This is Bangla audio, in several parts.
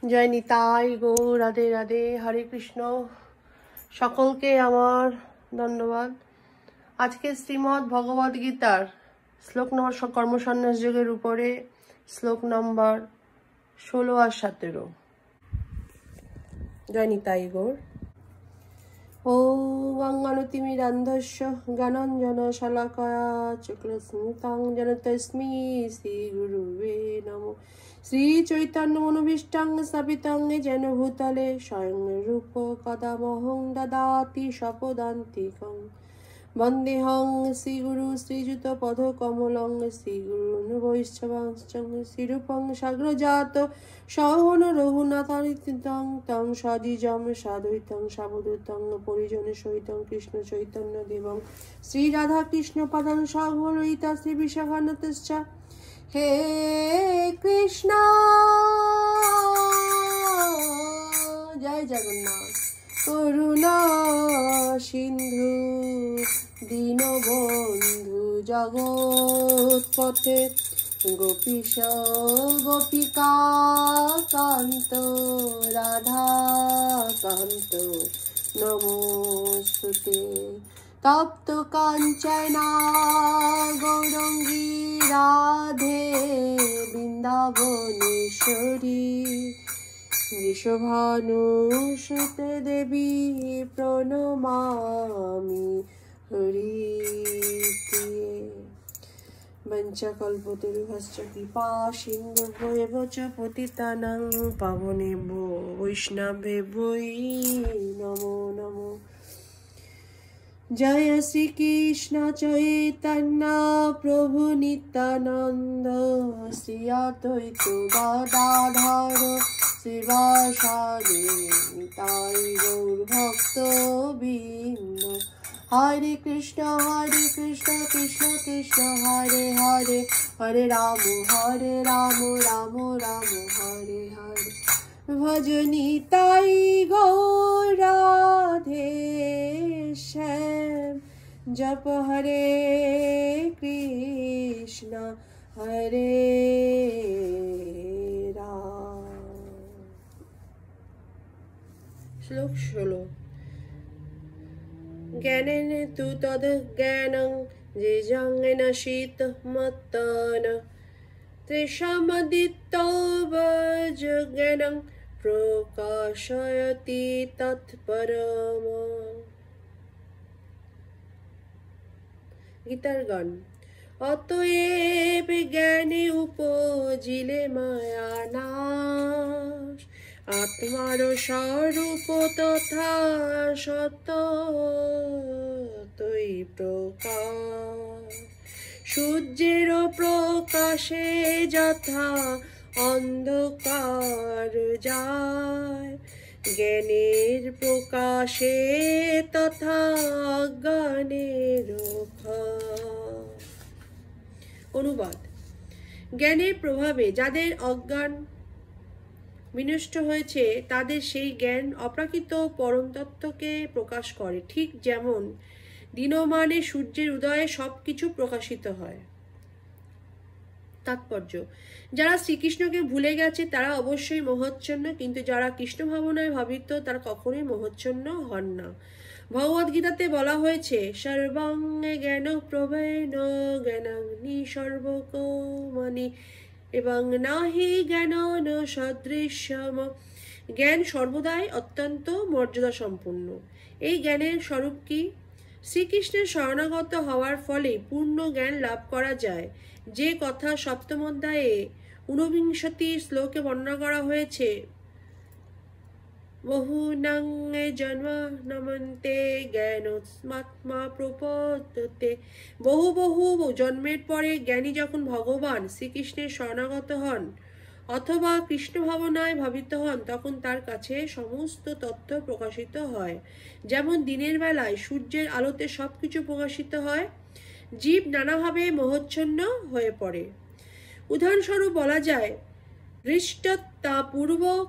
জয় নিতাই গৌর, রাধে রাধে, হরে কৃষ্ণ। সকলকে আমার ধন্যবাদ। আজকে শ্রীমদ্ ভগবদ গীতার শ্লোক নম্বর কর্মসন্ন্যাস যোগের উপরে শ্লোক নম্বর 16 আর 17। জয় নিতাই গৌর। ওম অজ্ঞানতিমিরান্ধস্য জ্ঞানাঞ্জন শলাকয়া চক্রস্মিতাং জনতস্मै শ্রীগুরুবে নমঃ। শ্রী চৈতন্য মনোভীষ্টং স্থাপিতং যেন ভূতলে স্বয়ং রূপ কদামহং দদাতি স্বপদান্তিকং। বন্দেহং শ্রীগুরু শ্রীযুত পদকমলং শ্রীগুরুন বৈষ্ণবাংশ্চ শ্রীরূপং সাগ্রজাত সহন রঘুনাথানিত্যং তং সজিজম সাদ্বৈতং সাবধূতং পরিজনে সহিতং কৃষ্ণ চৈতন্য দেবং শ্রী রাধা কৃষ্ণ পাদান সহগণিতা শ্রী বিশাখান্বিতশ্চ। হে কৃষ্ণ জয় জগন্নাথ। করুণা সিন্ধু দীনবন্ধু জগৎপথে গোপীশ গোপিকা কান্ত রাধা কান্ত নমস্তুতে। তপ্ত কাঞ্চনা গৌরাঙ্গী রাধে বৃন্দাবনেশ্বরী বৃষভানুসুতে দেবী প্রণমামি হরিপ্রিয়ে। বঞ্চকল্পতরুভশ্চ কৃপা সিন্ধুভ্যেব চ পতিতানাং পাবনেভ্যো বৈষ্ণবেভ্যো নমো নমো। জয় শ্রী কৃষ্ণ চৈতন্য প্রভু নিত্যানন্দ শ্রী অদ্বৈত গদাধর শ্রীবাসাদি নিতাই গৌর ভক্ত বৃন্দ। হরে কৃষ্ণ কৃষ্ণ কৃষ্ণ হরে হরে, হরে রাম রাম রাম হরে হরে। ভজ নিতাই গৌর রাধে শ্যাম, জপ হরে কৃষ্ণ হরে রাম। শ্লোক 16। জ্ঞানেন তু তদ জ্ঞানং যেজং শীত মত্তন ত্রিশমদিত্তবজ জ্ঞানং প্রকাশয়তি তৎপরম। গীতার গান। অতএব জ্ঞানে উপজিলে মায়া নাশ, আত্মার স্বরূপ তথা সত্যই প্রকাশ। সূর্যের প্রকাশে যথা অন্ধকার যায়, জ্ঞানের প্রকাশে তথা অজ্ঞানের ক্ষয়। অনুবাদ। জ্ঞানের প্রভাবে যাদের অজ্ঞান বিনষ্ট হয়েছে তাদের সেই জ্ঞান অপ্রাকৃত পরম তত্ত্বকে প্রকাশ করে, ঠিক যেমন দিনমানে সূর্যের উদয়ে সবকিছু প্রকাশিত হয়। তাৎপর্য। যারা শ্রীকৃষ্ণকে ভুলে গেছে তারা অবশ্যই মোহচ্ছন্ন, কিন্তু যারা কৃষ্ণ ভাবনায় ভাবিত তারা কখনোই মোহচ্ছন্ন হন না। ভগবদ গীতাতে বলা হয়েছে সর্বং জ্ঞান প্রভেন জ্ঞানাগ্নি সর্বকৌমানি এবং নাহি জ্ঞান ন সদৃশ্যম। জ্ঞান সর্বদাই অত্যন্ত মর্যাদা সম্পন্ন। এই জ্ঞানের স্বরূপ কি? শ্রীকৃষ্ণের শরণাগত হওয়ার ফলে পূর্ণ জ্ঞান লাভ করা যায়, যে কথা সপ্তম অধ্যায়ে 49 শ্লোকে বর্ণনা করা হয়েছে। বহুনাং জন্ম নমন্তে জ্ঞানস্মাত্মা প্রপদ্যতে। বহু বহু জন্মের পরে জ্ঞানী যখন ভগবান শ্রীকৃষ্ণের শরণাগত হন অথবা কৃষ্ণ ভাবনায় ভাবিত হন তখন তার কাছে সমস্ত তত্ত্ব প্রকাশিত হয়। যেমন দিনের বেলায় সূর্যের আলোতে সবকিছু প্রকাশিত হয়, জীব নানাভাবে মোহচ্ছন্ন হয়ে পড়ে। উদাহরণস্বরূপ বলা যায়, দৃষ্টতাপূর্বক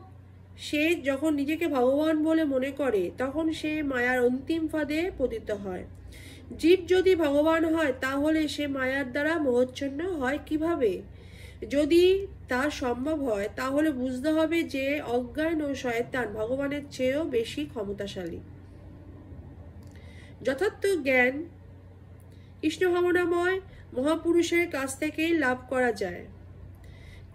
সে যখন নিজেকে ভগবান বলে মনে করে তখন সে মায়ার অন্তিম ফাঁদে পতিত হয়। জীব যদি ভগবান হয় তাহলে সে মায়ার দ্বারা মোহচ্ছন্ন হয় কিভাবে? যদি তা সম্ভব হয় তাহলে বুঝতে হবে যে অজ্ঞান ও শয়তান ভগবানের চেয়েও বেশি ক্ষমতাশালী। যথার্থ জ্ঞান কৃষ্ণ ভাবনাময় মহাপুরুষের কাছ থেকেই লাভ করা যায়।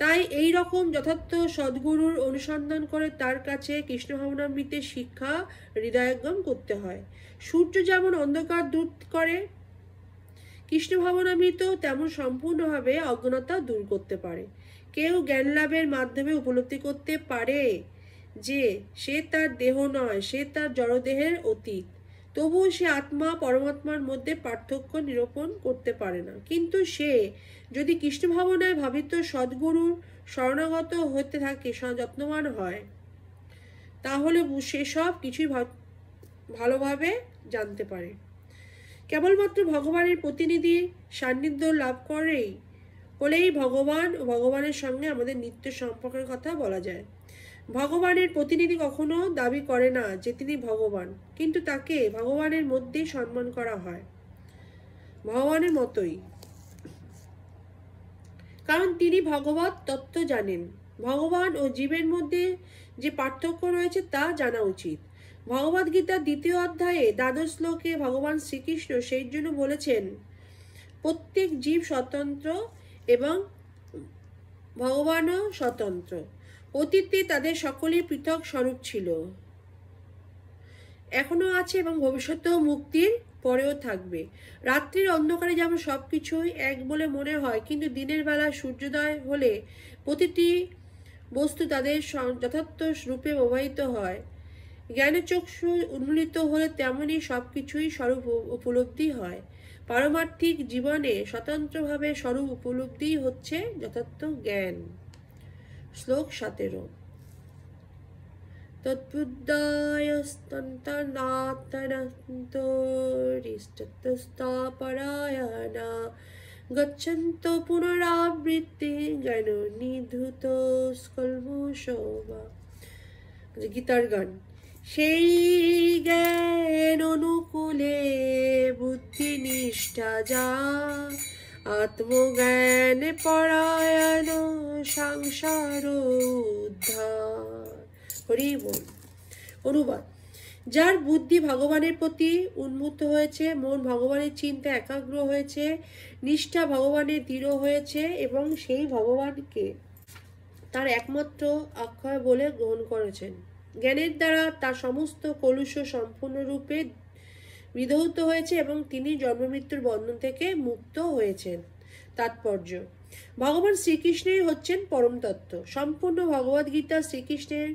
তাই এই রকম যথার্থ সদ্গুরুর অনুসন্ধান করে তার কাছে কৃষ্ণ ভাবনামৃতের শিক্ষা হৃদয়ঙ্গম করতে হয়। সূর্য যেমন অন্ধকার দূর করে, কৃষ্ণ ভাবনামৃত তেমন সম্পূর্ণভাবে অজ্ঞানতা দূর করতে পারে। কেউ জ্ঞান লাভের মাধ্যমে উপলব্ধি করতে পারে যে সে তার দেহ নয়, সে তার জড়দেহের অতীত, তবুও সে আত্মা পরমাত্মার মধ্যে পার্থক্য নিরূপণ করতে পারে না। কিন্তু সে যদি কৃষ্ণ ভাবনায় ভাবিত সদ্গুরুর শরণাগত হতে থাকে, যত্নবান হয়, তাহলে সে সব কিছুই ভালোভাবে জানতে পারে। কেবলমাত্র ভগবানের প্রতিনিধি সান্নিধ্য লাভ হলেই ভগবান ও ভগবানের সঙ্গে আমাদের নিত্য সম্পর্কের কথা বলা যায়। ভগবানের প্রতিনিধি কখনো দাবি করে না যে তিনি ভগবান, কিন্তু তাকে ভগবানের মধ্যেই সম্মান করা হয়, ভগবানের মতোই, কারণ তিনি ভগবত তত্ত্ব জানেন। ভগবান ও জীবের মধ্যে যে পার্থক্য রয়েছে তা জানা উচিত। ভগবদ গীতার 2য় অধ্যায়ে 12 শ্লোকে ভগবান শ্রীকৃষ্ণ সেই জন্য বলেছেন, প্রত্যেক জীব স্বতন্ত্র এবং ভগবানও স্বতন্ত্র। অতীতে তাদের সকলেই পৃথক স্বরূপ ছিল, এখনো আছে এবং ভবিষ্যতেও মুক্তির পরেও থাকবে। রাত্রির অন্ধকারে যেমন সবকিছুই এক বলে মনে হয়, কিন্তু দিনের বেলা সূর্যোদয় হলে প্রতিটি বস্তু তাদের যথার্থ রূপে প্রবাহিত হয়। জ্ঞানচক্ষু উন্মোলিত হলে তেমনই সবকিছুই স্বরূপ উপলব্ধি হয়। পারমার্থিক জীবনে স্বতন্ত্রভাবে স্বরূপ উপলব্ধি হচ্ছে যথার্থ জ্ঞান। শ্লোক 17। তৎবুদ্ধায়স্তন্তানাত্তরিষ্টতস্তাপরায়ণা গচ্ছন্তো পুনরাবৃত্তি জ্ঞান নিধূত স্কলমুষবা। গীতার গান। সেই জ্ঞান অনুকূলে বুদ্ধি নিষ্ঠা যা, আত্মজ্ঞান পরায়ণ সংসার উদ্ধার। হরি বল। অনুবাদ। যার বুদ্ধি ভগবানের প্রতি উন্মুক্ত হয়েছে, মন ভগবানের চিন্তা একাগ্র হয়েছে, নিষ্ঠা ভগবানের দৃঢ় হয়েছে এবং সেই ভগবানকে তার একমাত্র অক্ষয় বলে গ্রহণ করেছেন, জ্ঞানের দ্বারা তার সমস্ত কলুষ সম্পূর্ণরূপে বিধৌত হয়েছে এবং তিনি জন্মমৃত্যুর বন্ধন থেকে মুক্ত হয়েছেন। তাৎপর্য: ভগবান শ্রীকৃষ্ণই হচ্ছেন পরম তত্ত্ব। সম্পূর্ণ ভগবদ গীতা শ্রীকৃষ্ণের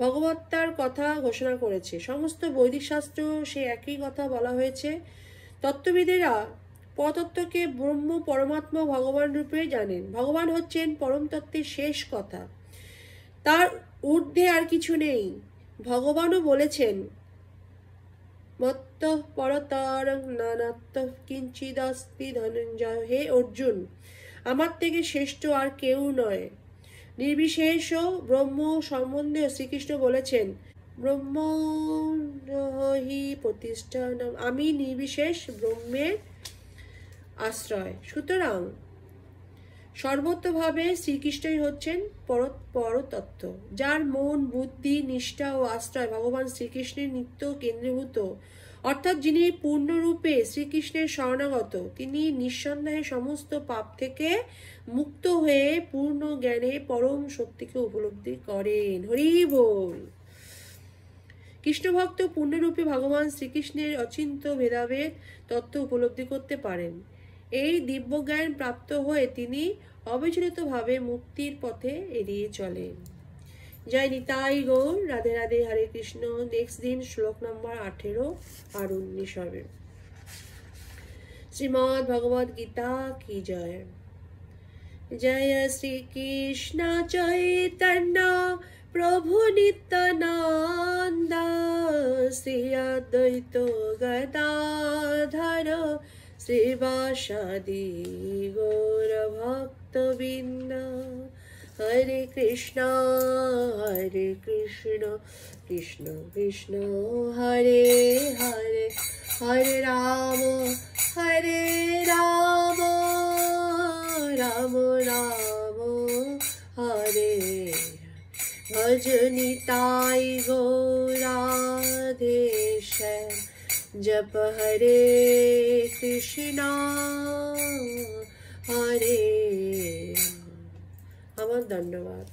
ভগবত্তার কথা ঘোষণা করেছে। সমস্ত বৈদিক শাস্ত্র সে একই কথা বলা হয়েছে। তত্ত্ববিদেরা পরতত্ত্বকে ব্রহ্ম, পরমাত্মা, ভগবান রূপে জানেন। ভগবান হচ্ছেন পরম তত্ত্বের শেষ কথা, তার ঊর্ধ্বে আর কিছু নেই। ভগবানও বলেছেন, মত্তঃ পরতরং নানাত্মঃ কিঞ্চিদস্তি ধনঞ্জয়। হে অর্জুন, আমার থেকে শ্রেষ্ঠ আর কেউ নয়। নির্বিশেষ ব্রহ্ম সম্বন্ধে শ্রীকৃষ্ণ বলেছেন, ব্রহ্ম হি প্রতিষ্ঠানম, আমি নির্বিশেষ ব্রহ্মের আশ্রয়। সুতরাং সর্বতভাবে শ্রীকৃষ্ণই হচ্ছেন পরতত্ত্ব, যার মন, বুদ্ধি, নিষ্ঠা ও আশ্রয় ভগবান শ্রীকৃষ্ণের নিত্য কেন্দ্রীভূত, অর্থাৎ যিনি পূর্ণরূপে শ্রীকৃষ্ণের শরণাগত, তিনি নিঃসন্দেহে সমস্ত পাপ থেকে মুক্ত হয়ে পূর্ণ জ্ঞানে পরম শক্তিকে উপলব্ধি করেন। হরি বল। কৃষ্ণভক্ত পূর্ণরূপে ভগবান শ্রীকৃষ্ণের অচিন্ত ভেদাভেদ তত্ত্ব উপলব্ধি করতে পারেন। এই দিব্যজ্ঞান প্রাপ্ত হয়ে তিনি অবিচলিতভাবে মুক্তির পথে এড়িয়ে চলেন। জয় নিতাই গৌর। রাধে রাধে। হরে কৃষ্ণ। নেক্সট দিন শ্লোক নম্বর 18 আর 19 হবে। শ্রীমদ্ ভগবদ গীতা কি জয়। জয় শ্রী কৃষ্ণ চৈতন্য প্রভু নিত্যানন্দ, শ্রী অদ্বৈত গদাধর শ্রীবাসাদি গৌর ভক্তবৃন্দ। হরে কৃষ্ণ কৃষ্ণ কৃষ্ণ হরে হরে, হরে রাম রাম রাম भजनिताय गौराधे श्याम जप हरे कृष्णा हरे। আমার ধন্যবাদ।